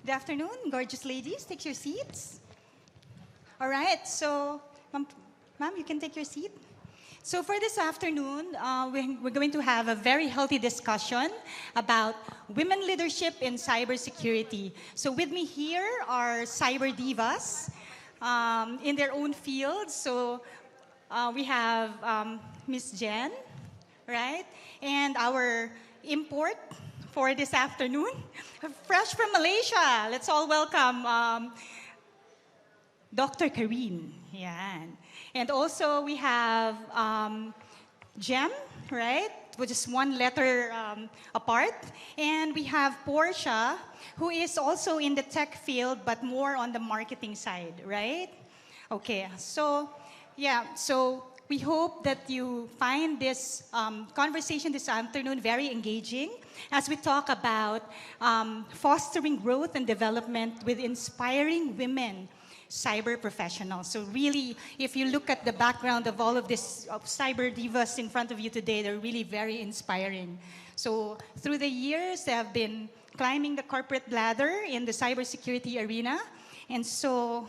Good afternoon, gorgeous ladies. Take your seats. All right, so, ma'am, you can take your seat. So for this afternoon, we're going to have a very healthy discussion about women leadership in cybersecurity. So with me here are cyber divas in their own fields. So we have Miss Jen, right? And our import for this afternoon, fresh from Malaysia. Let's all welcome Dr. Carrine. Yan. And also we have Jem, right? Which is one letter apart. And we have Portia, who is also in the tech field, but more on the marketing side, right? Okay, so yeah, so we hope that you find this conversation this afternoon very engaging as we talk about fostering growth and development with inspiring women cyber professionals. So really, if you look at the background of all of this cyber divas in front of you today, they're really very inspiring. So through the years, they have been climbing the corporate ladder in the cybersecurity arena. And so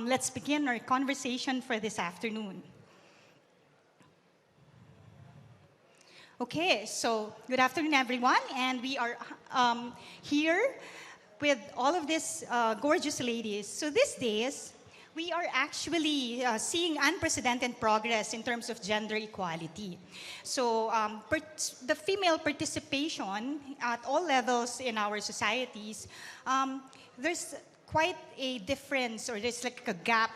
let's begin our conversation for this afternoon. Okay, so good afternoon, everyone. And we are here with all of these gorgeous ladies. So these days, we are actually seeing unprecedented progress in terms of gender equality. So the female participation at all levels in our societies, there's quite a difference, or there's like a gap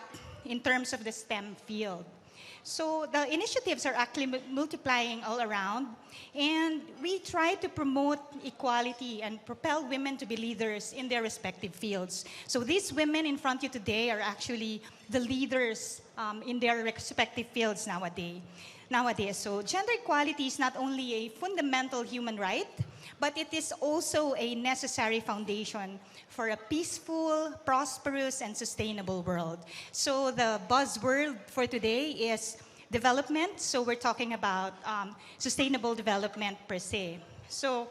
in terms of the STEM field. So the initiatives are actually multiplying all around, and we try to promote equality and propel women to be leaders in their respective fields. So these women in front of you today are actually the leaders in their respective fields nowadays. So gender equality is not only a fundamental human right, but it is also a necessary foundation for a peaceful, prosperous, and sustainable world. So the buzzword for today is development. So we're talking about sustainable development per se. So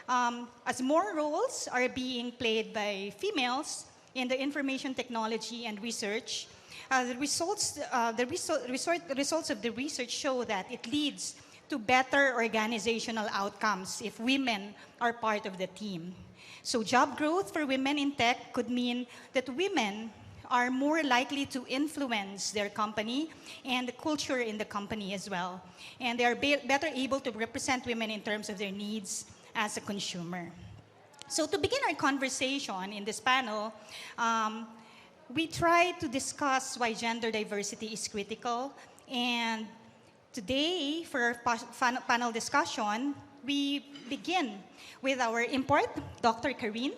as more roles are being played by females in the information technology and research, the results of the research show that it leads to better organizational outcomes if women are part of the team. So job growth for women in tech could mean that women are more likely to influence their company and the culture in the company as well. And they are better able to represent women in terms of their needs as a consumer. So to begin our conversation in this panel, we try to discuss why gender diversity is critical. And today, for our panel discussion, we begin with our import, Dr. Carrine.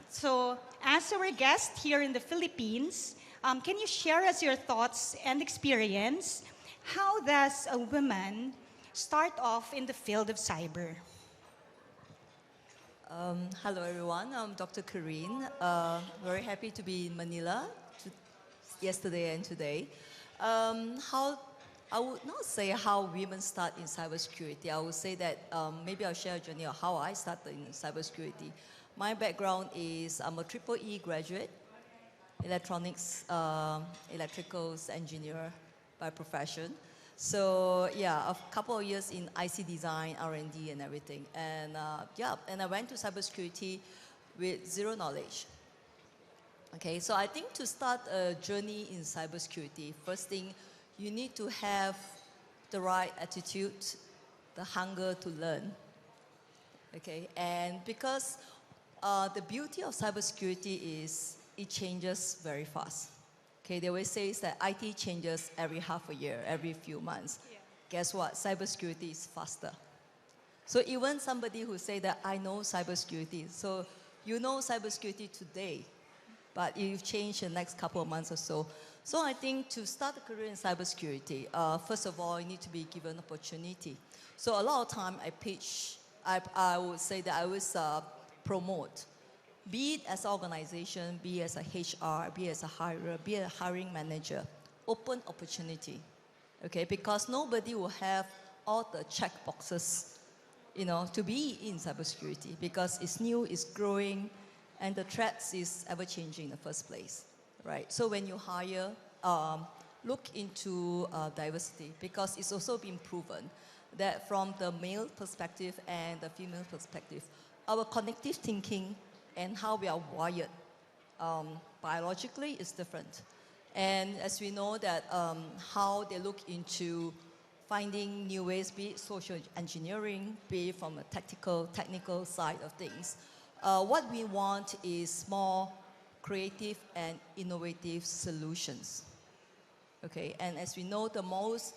So, as our guest here in the Philippines, can you share us your thoughts and experience? How does a woman start off in the field of cyber? Hello, everyone. I'm Dr. Carrine. Very happy to be in Manila yesterday and today. I would not say how women start in cybersecurity. I would say that maybe I'll share a journey of how I started in cybersecurity. My background is I'm a EEE graduate, electronics, electricals engineer by profession. So yeah, a couple of years in IC design, R&D and everything. And yeah, and I went to cybersecurity with zero knowledge. Okay, so I think to start a journey in cybersecurity, first thing, you need to have the right attitude, the hunger to learn. Okay, and because the beauty of cybersecurity is it changes very fast. Okay, they always say that IT changes every half a year, every few months. Yeah. Guess what? Cybersecurity is faster. So even somebody who say that I know cybersecurity, so you know cybersecurity today, but you've changed the next couple of months or so. So I think to start a career in cybersecurity, first of all, you need to be given opportunity. So a lot of time I pitch, I would say that I always promote, be it as an organization, be it as a HR, be it as a hirer, be it a hiring manager, open opportunity, okay? Because nobody will have all the check boxes, you know, to be in cybersecurity because it's new, it's growing, and the threats is ever changing in the first place, right? So when you hire, look into diversity, because it's also been proven that from the male perspective and the female perspective, our cognitive thinking and how we are wired biologically is different. And as we know that how they look into finding new ways, be it social engineering, be it from a technical side of things, what we want is more creative and innovative solutions. Okay, and as we know, the most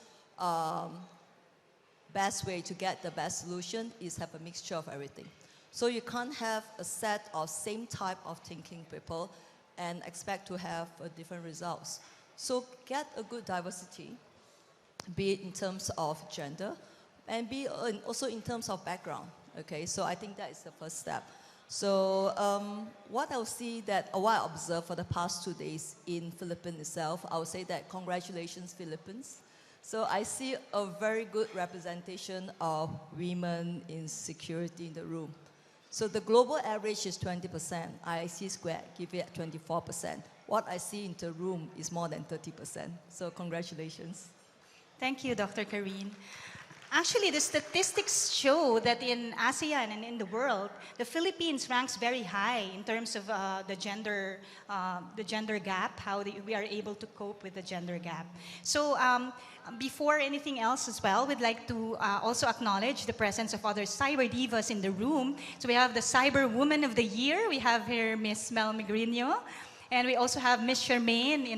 best way to get the best solution is have a mixture of everything. So you can't have a set of same type of thinking people and expect to have different results. So get a good diversity, be it in terms of gender, and be also in terms of background. Okay, so I think that is the first step. So what I'll see that, or what I observed for the past 2 days in Philippines itself, I would say that congratulations, Philippines. So I see a very good representation of women in security in the room. So the global average is 20%. IIC Squared give it 24%. What I see in the room is more than 30%. So congratulations. Thank you, Dr. Carrine. Actually, the statistics show that in ASEAN and in the world, the Philippines ranks very high in terms of the gender gap, how we are able to cope with the gender gap. So before anything else as well, we'd like to also acknowledge the presence of other cyber divas in the room. So we have the Cyber Woman of the Year. We have here Miss Mel Migrino. And we also have Miss Charmaine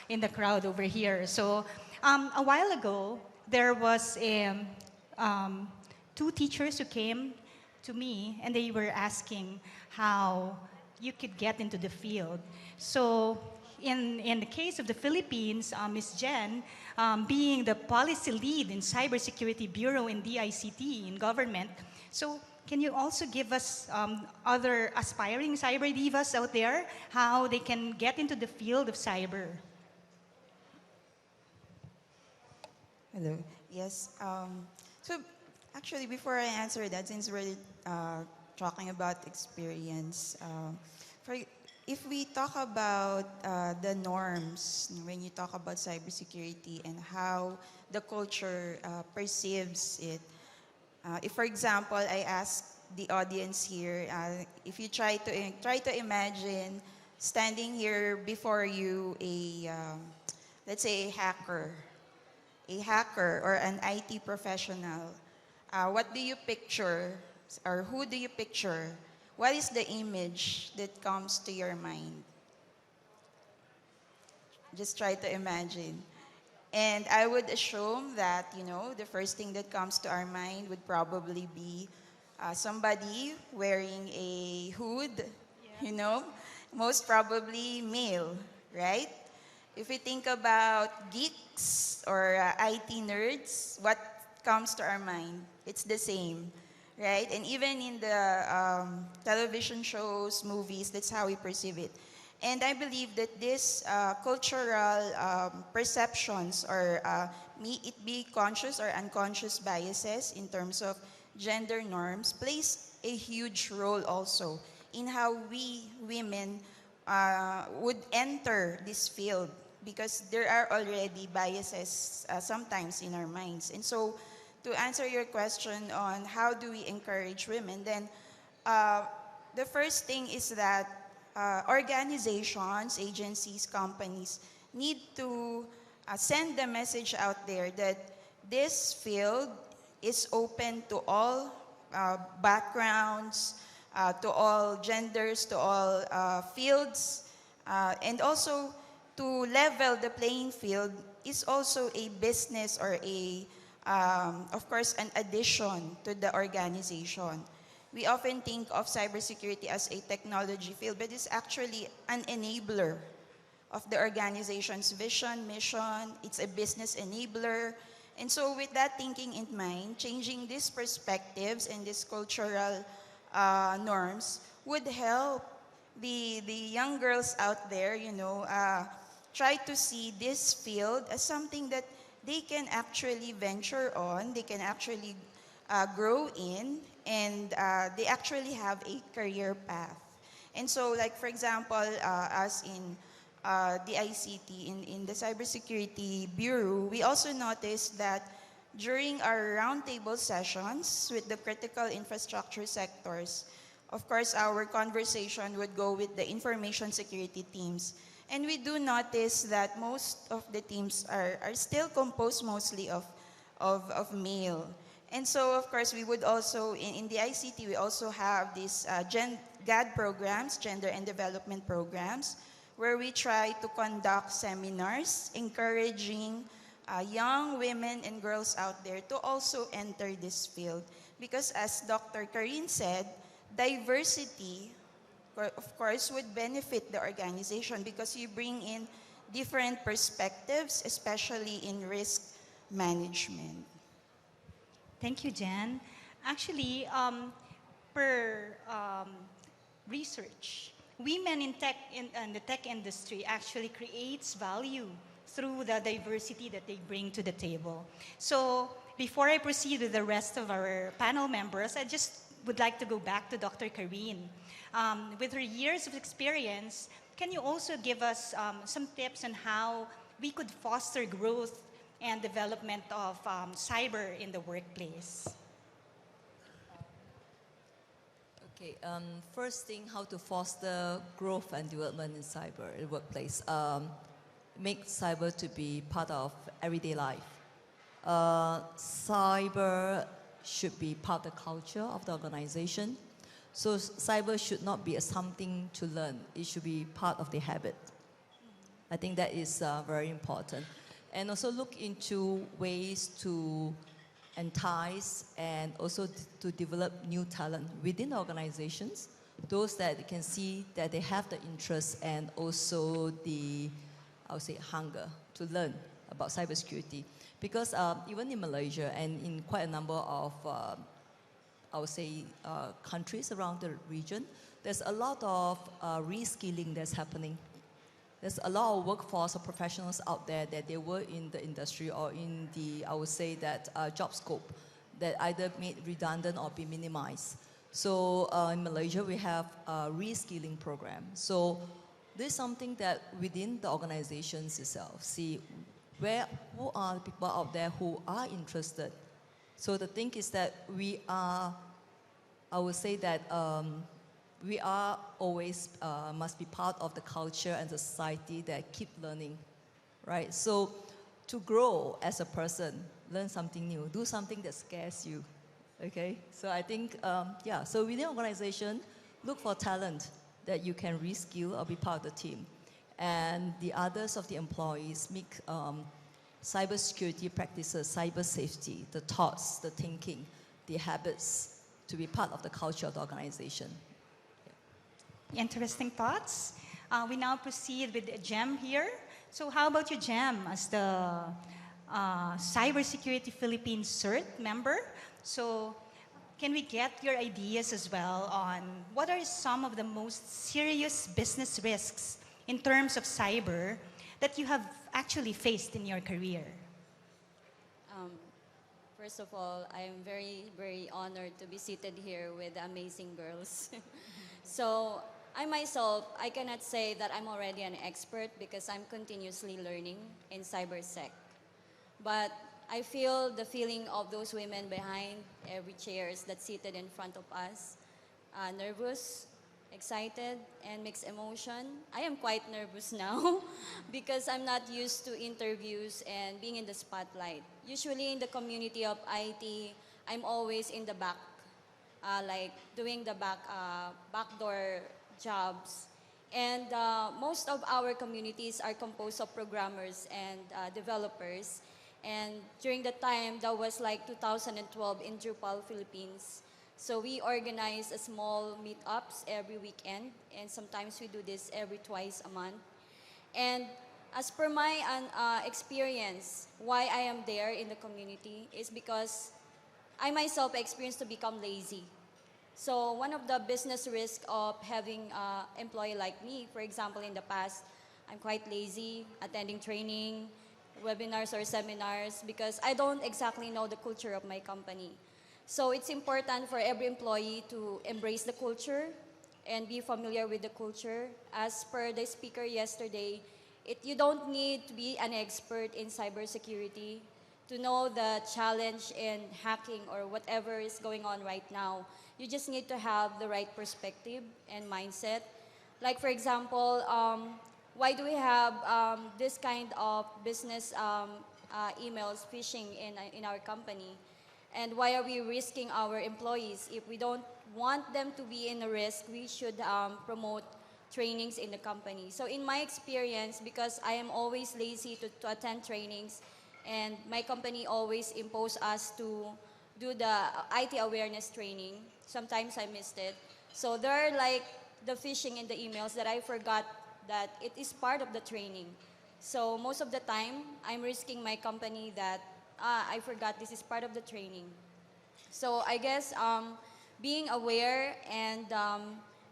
in the crowd over here. So a while ago, there was two teachers who came to me and they were asking how you could get into the field. So in the case of the Philippines, Ms. Jen, being the policy lead in Cybersecurity Bureau in DICT in government, so can you also give us other aspiring cyber divas out there, how they can get into the field of cyber? Hello. Yes. So actually, before I answer that, since we're talking about experience, if we talk about the norms, when you talk about cybersecurity and how the culture perceives it, if, for example, I ask the audience here, if you try to imagine standing here before you, let's say a hacker or an IT professional, what do you picture, or who do you picture? What is the image that comes to your mind? Just try to imagine. And I would assume that, the first thing that comes to our mind would probably be somebody wearing a hood, most probably male, right? If we think about geeks or IT nerds, what comes to our mind? It's the same, right? And even in the television shows, movies, that's how we perceive it. And I believe that this cultural perceptions, or may it be conscious or unconscious biases in terms of gender norms, plays a huge role also in how we women would enter this field, because there are already biases sometimes in our minds. And so to answer your question on how do we encourage women, then the first thing is that organizations, agencies, companies need to send the message out there that this field is open to all backgrounds, to all genders, to all fields, and also to level the playing field is also a business or of course, an addition to the organization. We often think of cybersecurity as a technology field, but it's actually an enabler of the organization's vision, mission. It's a business enabler. And so with that thinking in mind, changing these perspectives and these cultural norms would help the young girls out there, try to see this field as something that they can actually venture on, they can actually grow in, and they actually have a career path. And so, like for example, as in the ICT, in the Cybersecurity Bureau, we also noticed that during our roundtable sessions with the critical infrastructure sectors, of course, our conversation would go with the information security teams. And we do notice that most of the teams are still composed mostly of male. And so, of course, we would also, in the ICT, we also have these GAD programs, Gender and Development Programs, where we try to conduct seminars encouraging young women and girls out there to also enter this field. Because as Dr. Carrine said, diversity, of course, would benefit the organization because you bring in different perspectives, especially in risk management. Thank you, Jen. Actually, per research, women in the tech industry actually creates value through the diversity that they bring to the table. So before I proceed with the rest of our panel members, I just would like to go back to Dr. Carrine. With her years of experience, can you also give us some tips on how we could foster growth and development of cyber in the workplace? Okay, first thing, how to foster growth and development in cyber in the workplace. Make cyber to be part of everyday life. Cyber should be part of the culture of the organization. So cyber should not be something to learn. It should be part of the habit. I think that is very important. And also look into ways to entice and also to develop new talent within the organizations, those that can see that they have the interest and also the, I would say, hunger to learn about cybersecurity. Because even in Malaysia and in quite a number of, I would say, countries around the region, there's a lot of reskilling that's happening. There's a lot of workforce or professionals out there that they were in the industry or in the, I would say that, job scope that either made redundant or be minimized. So in Malaysia, we have a reskilling program. So this is something that within the organizations itself, see who are the people out there who are interested. So the thing is that we are, I would say that we are always must be part of the culture and the society that keep learning, right? So to grow as a person, learn something new, do something that scares you, okay? So I think, yeah, so within the organization, look for talent that you can reskill or be part of the team. And the others of the employees make cybersecurity practices, cyber safety, the thoughts, the thinking, the habits to be part of the culture of the organization. Interesting thoughts. We now proceed with Jem here. So how about you, Jem, as the Cybersecurity Philippines CERT member? So can we get your ideas as well on what are some of the most serious business risks in terms of cyber that you have actually faced in your career? First of all, I am very, very honored to be seated here with amazing girls. So I myself, I cannot say that I'm already an expert because I'm continuously learning in cybersec. But I feel the feeling of those women behind every chairs that's seated in front of us, nervous, excited, and mixed emotion. I am quite nervous now because I'm not used to interviews and being in the spotlight. Usually in the community of IT, I'm always in the back, like doing the backdoor jobs. And most of our communities are composed of programmers and developers. And during the time, that was like 2012 in Drupal, Philippines. So we organize a small meetups every weekend, and sometimes we do this every twice a month. And as per my experience, why I am there in the community is because I myself experienced to become lazy. So one of the business risks of having an employee like me, for example, in the past, I'm quite lazy attending training, webinars or seminars because I don't exactly know the culture of my company. So it's important for every employee to embrace the culture, and be familiar with the culture. As per the speaker yesterday, you don't need to be an expert in cybersecurity to know the challenge in hacking or whatever is going on right now. You just need to have the right perspective and mindset. Like for example, why do we have this kind of business emails phishing in our company? And why are we risking our employees? If we don't want them to be in a risk, we should promote trainings in the company. So in my experience, because I am always lazy to attend trainings, and my company always impose us to do the IT awareness training, sometimes I missed it. So there are like the phishing in the emails that I forgot that it is part of the training. So most of the time, I'm risking my company that I forgot this is part of the training. So I guess being aware and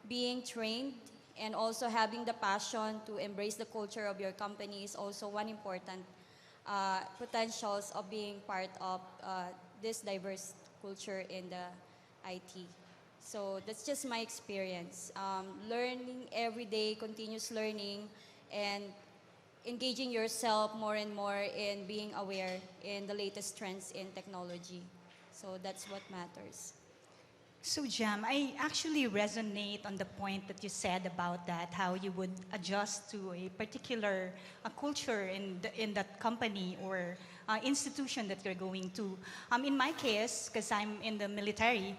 being trained and also having the passion to embrace the culture of your company is also one important potentials of being part of this diverse culture in the IT. So that's just my experience. Learning every day, continuous learning, and engaging yourself more and more in being aware in the latest trends in technology. So that's what matters. So Jam, I actually resonate on the point that you said about that, how you would adjust to a particular culture in that company or institution that you're going to. In my case, because I'm in the military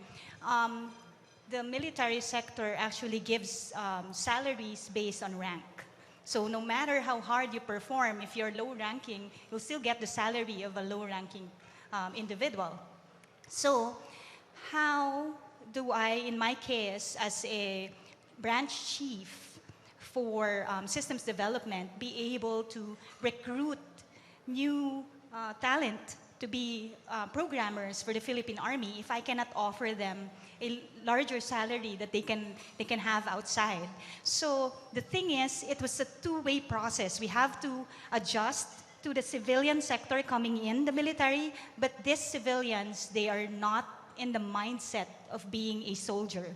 sector actually gives salaries based on rank. So no matter how hard you perform, if you're low ranking, you'll still get the salary of a low ranking individual. So how do I, in my case, as a branch chief for systems development, be able to recruit new talent to be programmers for the Philippine Army if I cannot offer them a larger salary that they can have outside? So the thing is, it was a two-way process. We have to adjust to the civilian sector coming in the military, but these civilians, they are not in the mindset of being a soldier.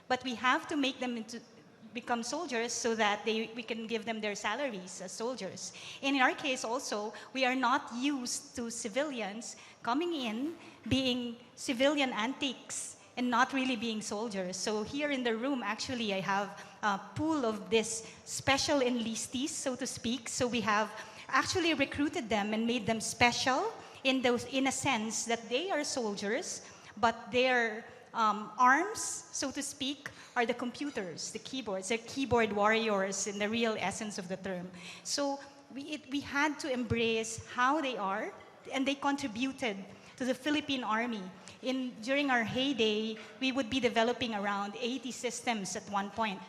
But we have to make them become soldiers so that we can give them their salaries as soldiers. And in our case also, we are not used to civilians coming in, being civilian antiques, and not really being soldiers. So here in the room, actually, I have a pool of this special enlistees, so to speak. So we have actually recruited them and made them special in a sense that they are soldiers, but their arms, so to speak, are the computers, the keyboards. They're keyboard warriors in the real essence of the term. So we had to embrace how they are, and they contributed to the Philippine Army. During our heyday, we would be developing around 80 systems at one point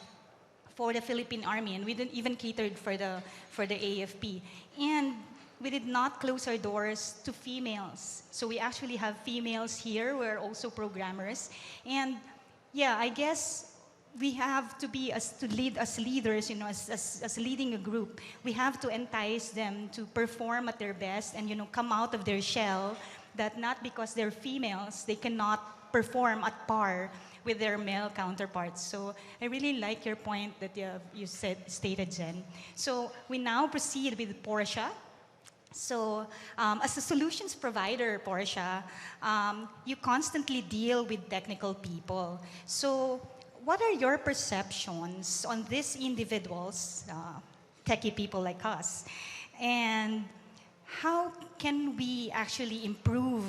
for the Philippine Army, and we didn't even catered for the AFP. And we did not close our doors to females. So we actually have females here who are also programmers. And yeah, I guess we have to be to lead as leaders, as leading a group. We have to entice them to perform at their best and come out of their shell, that not because they're females, they cannot perform at par with their male counterparts. So I really like your point that you stated, Jen. So we now proceed with Portia. So as a solutions provider, Portia, you constantly deal with technical people. So what are your perceptions on these individuals, techie people like us, and how can we actually improve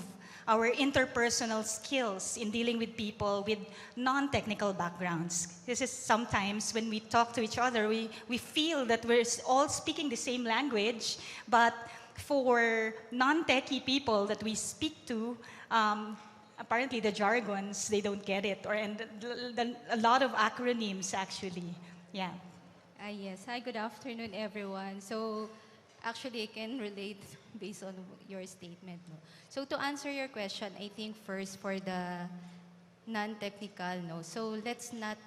our interpersonal skills in dealing with people with non-technical backgrounds? This is sometimes when we talk to each other, we feel that we're all speaking the same language, but for non-techie people that we speak to, apparently the jargons, they don't get it, and a lot of acronyms actually. Yeah. Yes. Hi, good afternoon, everyone. So, actually, I can relate based on your statement. No? So, to answer your question, I think first for the non-technical, no. So, let's not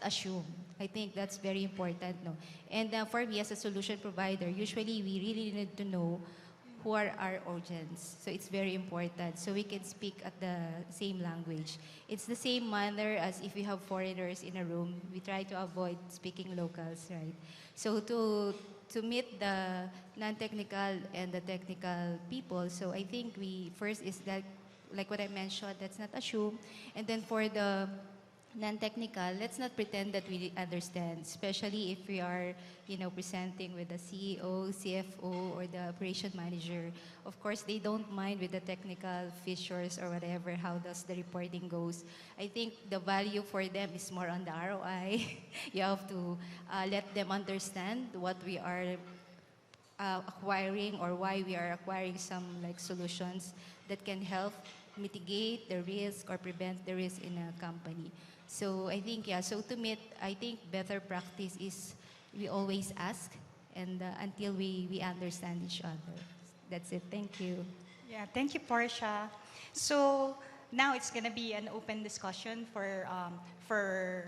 assume. I think that's very important, no. And for me as a solution provider, usually we really need to know who are our audience. So it's very important. So we can speak at the same language. It's the same manner as if we have foreigners in a room. We try to avoid speaking locals, right? So to meet the non-technical and the technical people, so I think we first is that, like what I mentioned, let's not assume. And then for the non-technical, let's not pretend that we understand, especially if we are, presenting with the CEO, CFO, or the operation manager. Of course, they don't mind with the technical features or whatever, how does the reporting goes. I think the value for them is more on the ROI. You have to let them understand what we are acquiring or why we are acquiring some like solutions that can help mitigate the risk or prevent the risk in a company. So I think, so to meet, I think better practice is we always ask and until we understand each other. That's it. Thank you. Yeah, thank you, Portia. So now it's going to be an open discussion for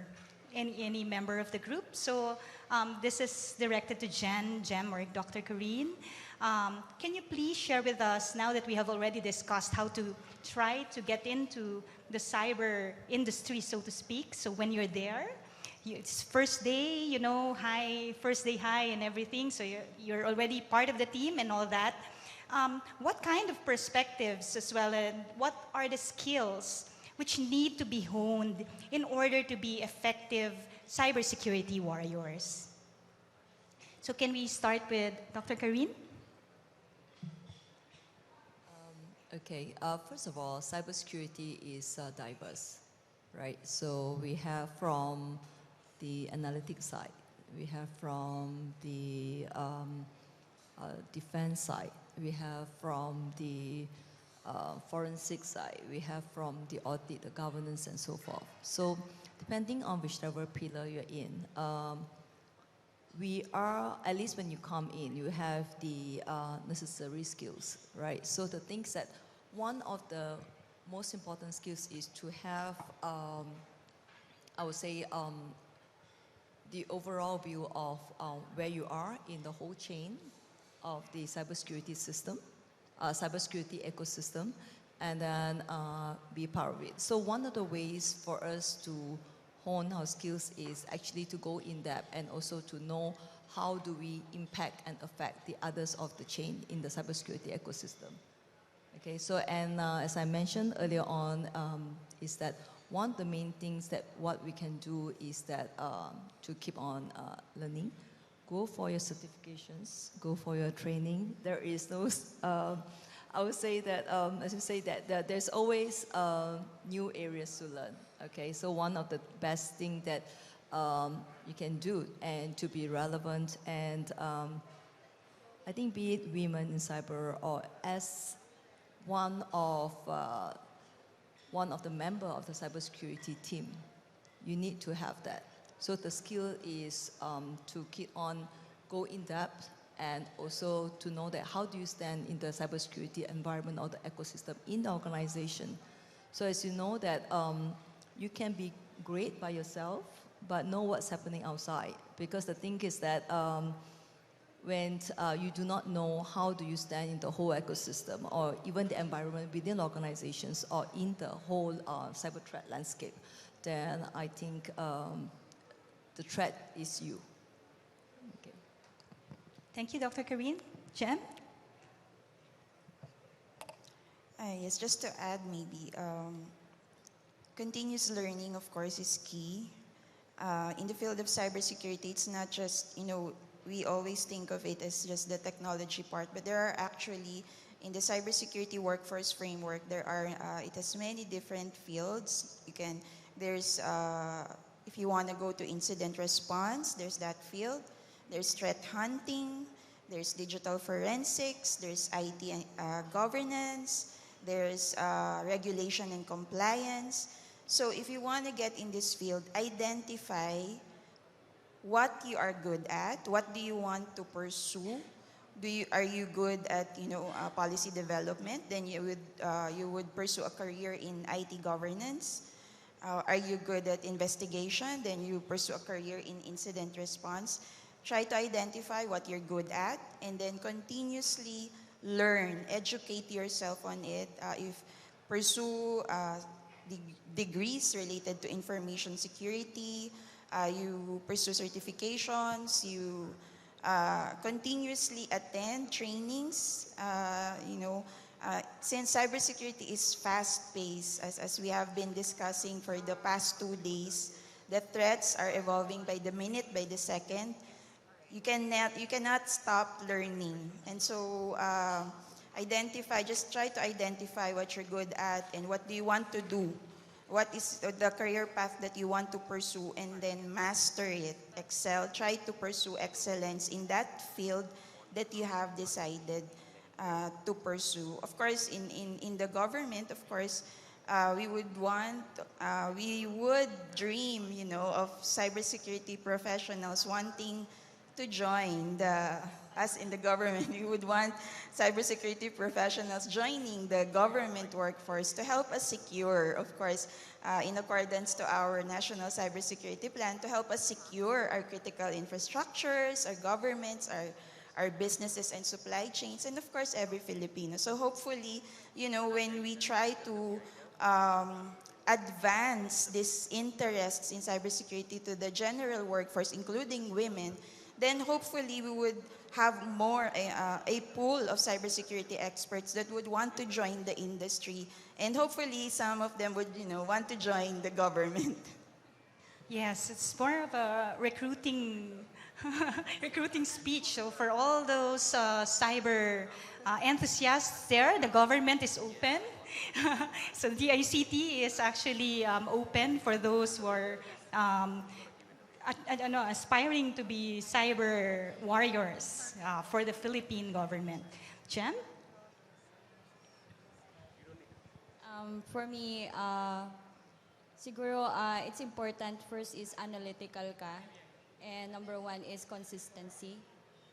any member of the group. So this is directed to Jem, or Dr. Carrine. Can you please share with us, now that we have already discussed how to try to get into the cyber industry, so to speak. So when you're there, it's first day, first day high and everything. So you're already part of the team and all that. What kind of perspectives as well, and what are the skills which need to be honed in order to be effective cybersecurity warriors? So can we start with Dr. Carrine? Okay, first of all, cybersecurity is diverse, right? So we have from the analytics side, we have from the defense side, we have from the forensic side, we have from the audit, the governance, and so forth. So depending on whichever pillar you're in, we are, at least when you come in, you have the necessary skills, right? So the things that, one of the most important skills is to have, I would say, the overall view of where you are in the whole chain of the cybersecurity system, cybersecurity ecosystem, and then be part of it. So one of the ways for us to hone our skills is actually to go in depth and also to know how do we impact and affect the others of the chain in the cybersecurity ecosystem. Okay, so and as I mentioned earlier on, is that one of the main things that what we can do is that to keep on learning, go for your certifications, go for your training. There is no, I would say that, as you say that there's always new areas to learn. Okay, so one of the best things that you can do and to be relevant, and I think be it women in cyber or as one of the member of the cybersecurity team, you need to have that. So the skill is to keep on go in depth and also to know that how do you stand in the cybersecurity environment or the ecosystem in the organization. So as you know that you can be great by yourself, but know what's happening outside. Because the thing is that when you do not know how do you stand in the whole ecosystem or even the environment within organizations or in the whole cyber threat landscape, then I think the threat is you. Okay. Thank you, Dr. Carrine. Jem? Yes, just to add maybe, continuous learning, of course, is key. In the field of cybersecurity, it's not just, we always think of it as just the technology part, but there are actually, in the cybersecurity workforce framework, it has many different fields. There's, if you want to go to incident response, there's that field. There's threat hunting, there's digital forensics, there's IT governance, there's regulation and compliance. So if you want to get in this field, identify what you are good at, what do you want to pursue. Are you good at policy development? Then you would pursue a career in IT governance. Are you good at investigation? Then you pursue a career in incident response. Try to identify what you're good at and then continuously learn, educate yourself on it. If pursue degrees related to information security, you pursue certifications, you continuously attend trainings, since cybersecurity is fast-paced, as we have been discussing for the past 2 days, the threats are evolving by the minute, by the second. You cannot stop learning. And so just try to identify what you're good at and what do you want to do. What is the career path that you want to pursue, and then master it, excel, try to pursue excellence in that field that you have decided to pursue. Of course, in the government, of course, we would dream, of cybersecurity professionals wanting to join us in the government. We would want cybersecurity professionals joining the government workforce to help us secure, of course, in accordance to our national cybersecurity plan, to help us secure our critical infrastructures, our governments, our businesses and supply chains, and of course, every Filipino. So hopefully, when we try to advance these interests in cybersecurity to the general workforce, including women, then hopefully we would have more a pool of cybersecurity experts that would want to join the industry, and hopefully some of them would want to join the government. Yes, it's more of a recruiting recruiting speech. So for all those cyber enthusiasts there, the government is open. So the DICT is actually open for those who are aspiring to be cyber warriors for the Philippine government. Jem? For me, siguro it's important first is analytical ka, and number one is consistency.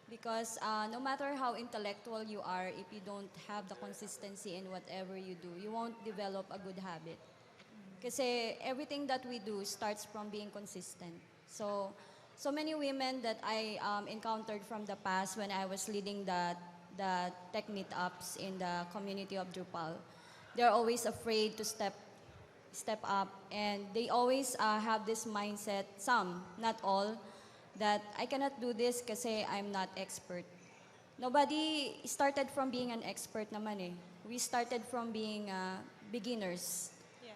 Because no matter how intellectual you are, if you don't have the consistency in whatever you do, you won't develop a good habit. Kasi everything that we do starts from being consistent. So many women that I encountered from the past when I was leading the tech meetups in the community of Drupal, they're always afraid to step up, and they always have this mindset, some, not all, that I cannot do this kasi I'm not expert. Nobody started from being an expert naman eh. We started from being beginners.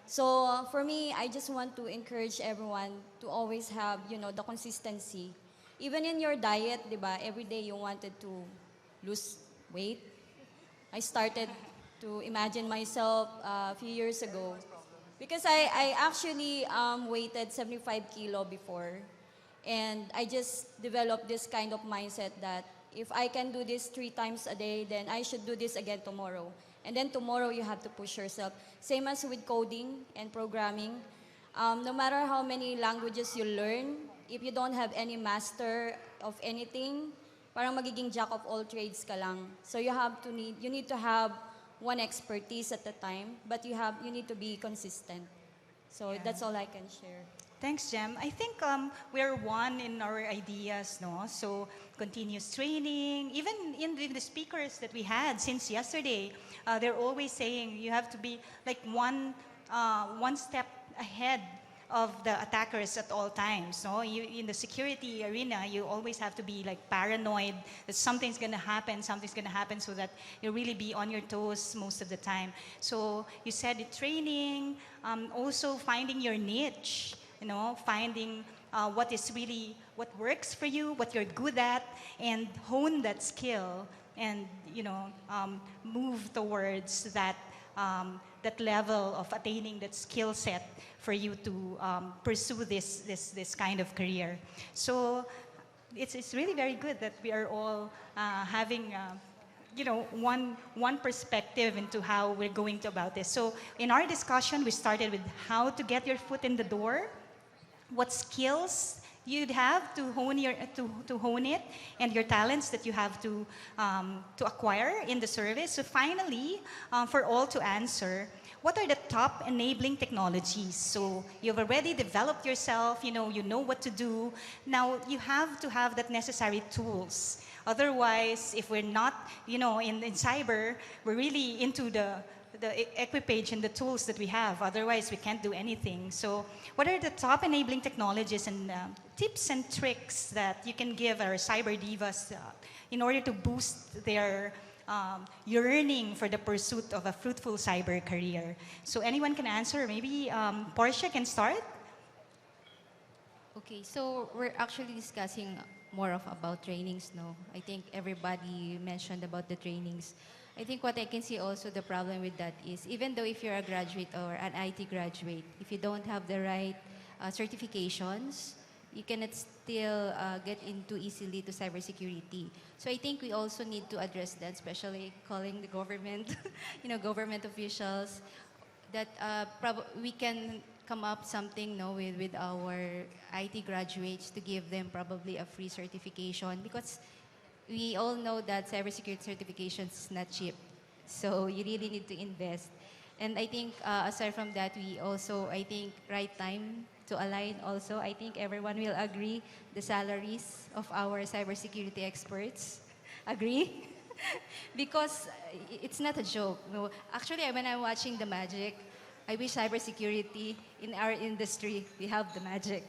So for me, I just want to encourage everyone to always have, the consistency. Even in your diet, di ba, every day you wanted to lose weight. I started to imagine myself a few years ago because I actually weighted 75 kilo before. And I just developed this kind of mindset that if I can do this 3 times a day, then I should do this again tomorrow. And then tomorrow you have to push yourself. Same as with coding and programming. No matter how many languages you learn, if you don't have any master of anything, parang magiging jack of all trades ka lang. So you need to have one expertise at a time, but you need to be consistent. So that's all I can share. Thanks, Jem. I think we're one in our ideas, no? So continuous training, even in the speakers that we had since yesterday, they're always saying you have to be like one step ahead of the attackers at all times. No, in the security arena, you always have to be like paranoid that something's gonna happen, so that you really be on your toes most of the time. So you said the training, also finding your niche. Finding what works for you, what you're good at, and hone that skill, and move towards that level of attaining that skill set for you to pursue this kind of career. So it's really very good that we are all having one perspective into how we're going to about this. So in our discussion, we started with how to get your foot in the door, what skills you'd have to hone it, and your talents that you have to acquire in the service. So finally, for all to answer, what are the top enabling technologies? So you've already developed yourself, you know what to do. Now you have to have that necessary tools. Otherwise, if we're not, in cyber, we're really into the equipage and the tools that we have. Otherwise, we can't do anything. So what are the top enabling technologies and tips and tricks that you can give our cyber divas in order to boost their yearning for the pursuit of a fruitful cyber career? So anyone can answer. Maybe Portia can start. Okay, so we're actually discussing more of about trainings, no? I think everybody mentioned about the trainings. I think what I can see also the problem with that is even though if you're a graduate or an IT graduate, if you don't have the right certifications, you cannot still get into easily to cybersecurity. So I think we also need to address that, especially calling the government, government officials, that we can come up something with our IT graduates to give them probably a free certification, because we all know that cybersecurity certification is not cheap. So you really need to invest. And I think aside from that, we also, I think, right time to align also. I think everyone will agree the salaries of our cybersecurity experts. Agree? Because it's not a joke. No. Actually, when I'm watching the magic, I wish cybersecurity in our industry, we have the magic.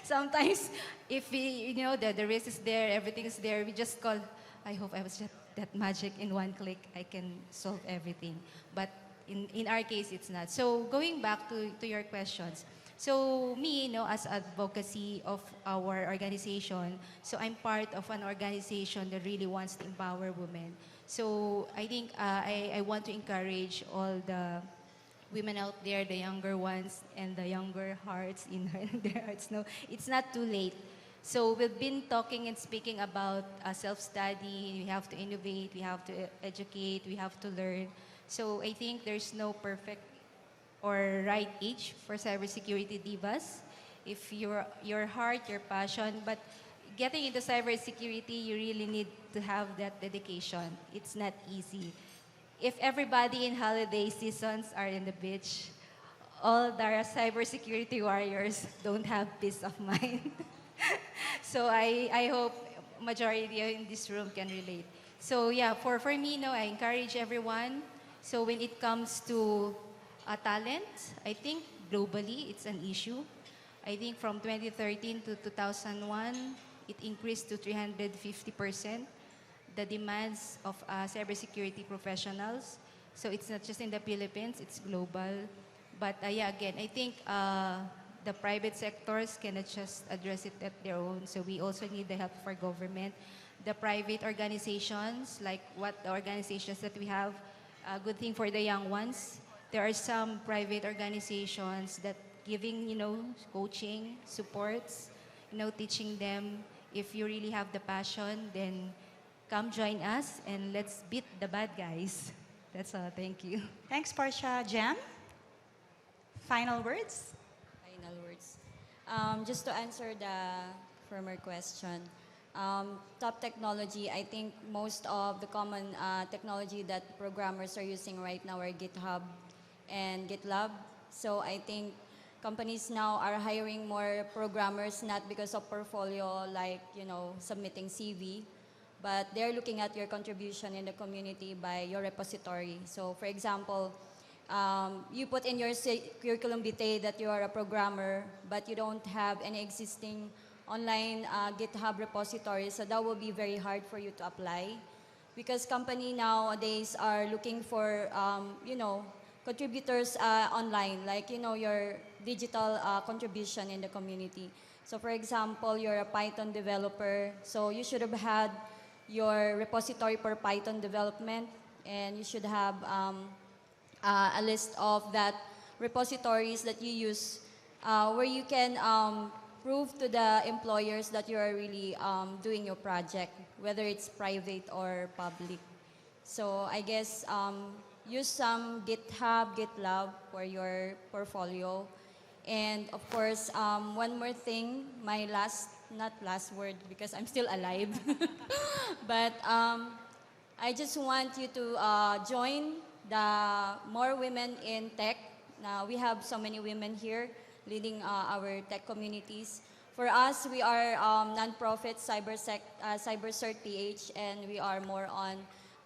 Sometimes, if we, the risk is there, everything is there, we just call, I hope I was just that magic in one click, I can solve everything. But in our case, it's not. So going back to your questions. So me, as advocacy of our organization, so I'm part of an organization that really wants to empower women. So I think I want to encourage all the women out there, the younger ones and the younger hearts in their hearts. No, it's not too late. So we've been talking and speaking about self-study. We have to innovate. We have to educate. We have to learn. So I think there's no perfect or right age for cybersecurity divas. If your heart, your passion, but getting into cybersecurity, you really need to have that dedication. It's not easy. If everybody in holiday seasons are in the beach, all the cybersecurity warriors don't have peace of mind. So I hope majority in this room can relate. So yeah, for me, I encourage everyone. So when it comes to talent, I think globally it's an issue. I think from 2013 to 2001, it increased to 350%. The demands of cybersecurity professionals. So it's not just in the Philippines, it's global. But yeah, again, I think the private sectors cannot just address it at their own. So we also need the help of our government. The private organizations, like what the organizations that we have, a good thing for the young ones. There are some private organizations that giving, coaching, supports, teaching them. If you really have the passion, then come join us and let's beat the bad guys. That's all. Thank you. Thanks, Portia. Jam? Final words? Final words. Just to answer the former question, top technology, I think most of the common technology that programmers are using right now are GitHub and GitLab. So I think companies now are hiring more programmers, not because of portfolio, like, submitting CV, but they're looking at your contribution in the community by your repository. So for example, you put in your curriculum vitae that you are a programmer, but you don't have any existing online GitHub repository, so that will be very hard for you to apply. Because company nowadays are looking for, contributors online, like, your digital contribution in the community. So for example, you're a Python developer, so you should have had your repository for Python development, and you should have a list of that repositories that you use where you can prove to the employers that you are really doing your project, whether it's private or public. So I guess use some GitHub, GitLab for your portfolio. And of course, one more thing, my not last word because I'm still alive, but I just want you to join the more women in tech. Now we have so many women here leading our tech communities. For us, we are nonprofit CyberCert PH, and we are more on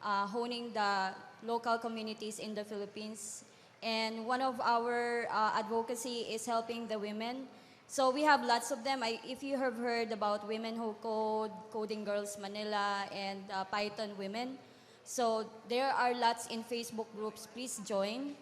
honing the local communities in the Philippines. And one of our advocacy is helping the women. So we have lots of them. If you have heard about Women Who Code, Coding Girls Manila, and Python Women, so there are lots in Facebook groups. Please join.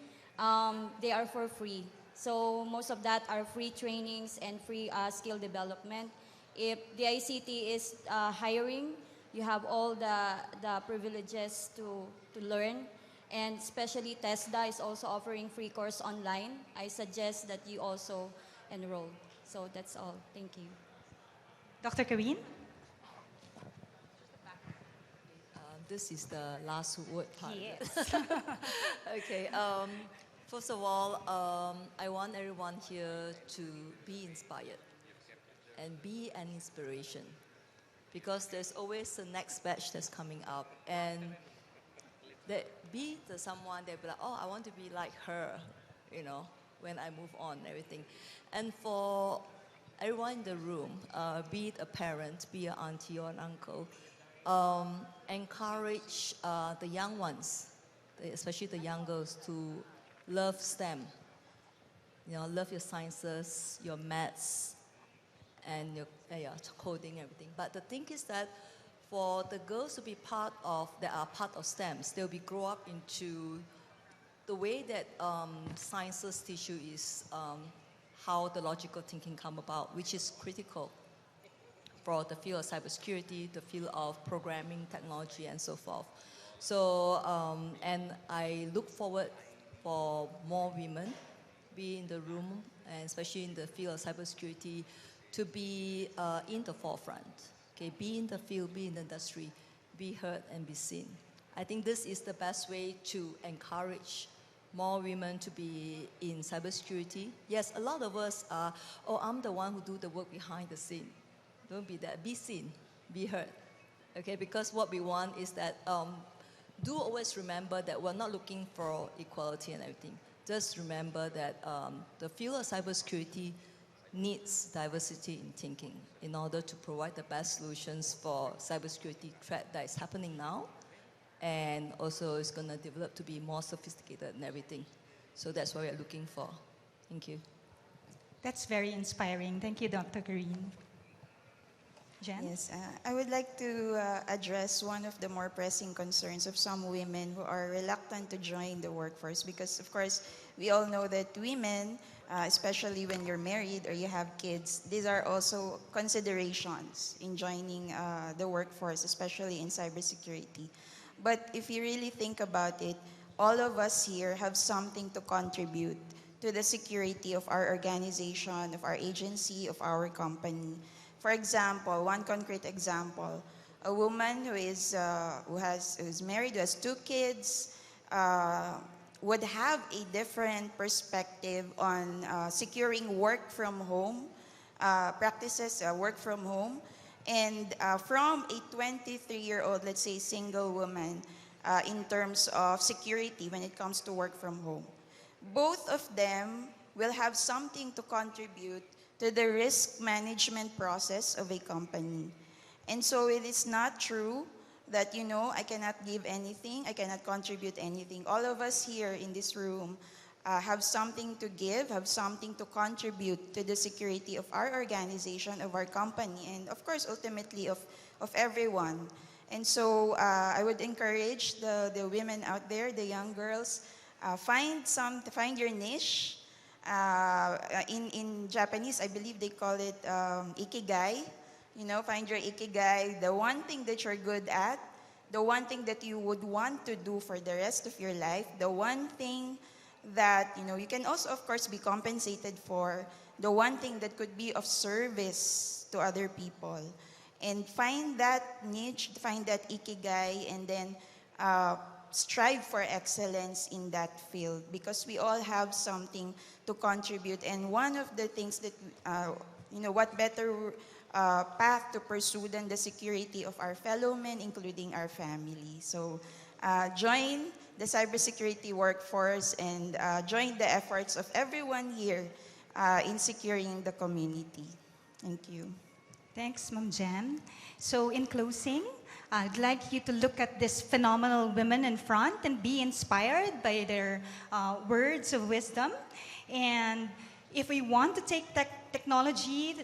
They are for free. So most of that are free trainings and free skill development. If the ICT is hiring, you have all the privileges to learn. And especially TESDA is also offering free course online. I suggest that you also enroll. So that's all. Thank you. Dr. Carrine? This is the last word part. Yes. Okay. First of all, I want everyone here to be inspired and be an inspiration, because there's always the next batch that's coming up, and be the someone that be like, oh, I want to be like her, you know, when I move on and everything. And for everyone in the room, be it a parent, be an auntie or an uncle, encourage the young ones, especially the young girls, to love STEM. You know, love your sciences, your maths, and your coding, everything. But the thing is that for the girls to be that are part of STEMs, they'll be grow up into the way that sciences teach you is how the logical thinking come about, which is critical for the field of cybersecurity, the field of programming, technology, and so forth. So, and I look forward for more women be in the room, and especially in the field of cybersecurity, to be in the forefront. Okay, be in the field, be in the industry, be heard and be seen. I think this is the best way to encourage more women to be in cybersecurity. Yes, a lot of us are, oh, I'm the one who do the work behind the scene. Don't be that. Be seen, be heard. Okay, because what we want is that, do always remember that we're not looking for equality and everything. Just remember that the field of cybersecurity needs diversity in thinking in order to provide the best solutions for cybersecurity threat that is happening now, and also it's going to develop to be more sophisticated and everything. So that's what we're looking for. Thank you. That's very inspiring. Thank you, Dr. Carrine. Jen? Yes, I would like to address one of the more pressing concerns of some women who are reluctant to join the workforce, because, of course, we all know that women, especially when you're married or you have kids, these are also considerations in joining the workforce, especially in cybersecurity. But if you really think about it, all of us here have something to contribute to the security of our organization, of our agency, of our company. For example, one concrete example, a woman who is married, who has 2 kids, would have a different perspective on securing work from home, practices, work from home, and from a 23-year-old, let's say, single woman, in terms of security when it comes to work from home. Both of them will have something to contribute to the risk management process of a company. And so it is not true that, you know, I cannot give anything, I cannot contribute anything. All of us here in this room have something to give, have something to contribute to the security of our organization, of our company, and of course, ultimately of everyone. And so I would encourage the women out there, the young girls, find your niche. In Japanese, I believe they call it ikigai. You know, find your ikigai, the one thing that you're good at, the one thing that you would want to do for the rest of your life, the one thing that, you know, you can also, of course, be compensated for, the one thing that could be of service to other people. And find that niche, find that ikigai, and then strive for excellence in that field, because we all have something to contribute. And one of the things that, you know, what better path to pursue than the security of our fellow men, including our family. So join the cybersecurity workforce and join the efforts of everyone here in securing the community. Thank you. Thanks, Ma'am Jen. So in closing, I'd like you to look at this phenomenal women in front and be inspired by their words of wisdom. And if we want to take technology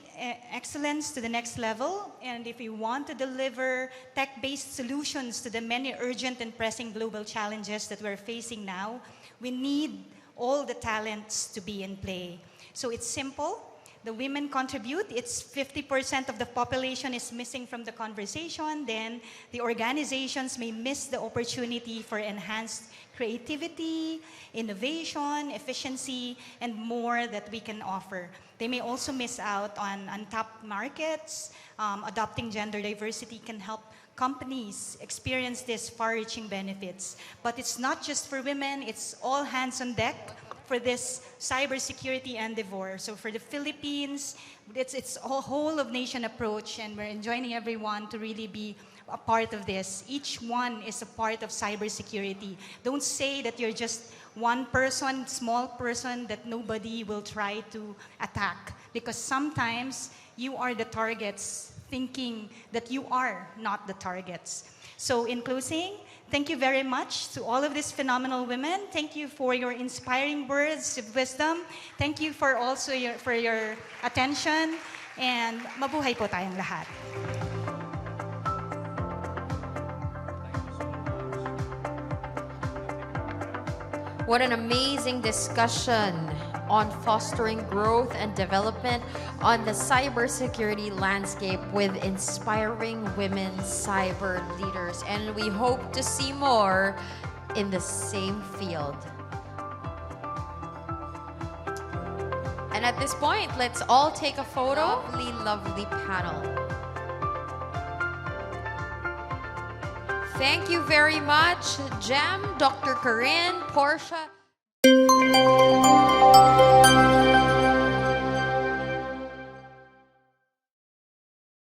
excellence to the next level, and if we want to deliver tech-based solutions to the many urgent and pressing global challenges that we're facing now, we need all the talents to be in play. So it's simple. The women contribute. It's 50% of the population is missing from the conversation. Then the organizations may miss the opportunity for enhanced creativity, innovation, efficiency, and more that we can offer. They may also miss out on untapped markets. Adopting gender diversity can help companies experience these far-reaching benefits. But it's not just for women, it's all hands on deck for this cybersecurity endeavor. So for the Philippines, it's a whole of nation approach, and we're enjoining everyone to really be a part of this. Each one is a part of cybersecurity. Don't say that you're just one person, small person that nobody will try to attack, because sometimes you are the targets thinking that you are not the targets. So in closing, thank you very much to all of these phenomenal women. Thank you for your inspiring words of wisdom. Thank you for also for your attention. And mabuhay po tayong lahat. What an amazing discussion on fostering growth and development on the cybersecurity landscape with inspiring women cyber leaders. And we hope to see more in the same field. And at this point, let's all take a photo. Lovely, lovely panel. Thank you very much, Jem, Dr. Carrine, Portia.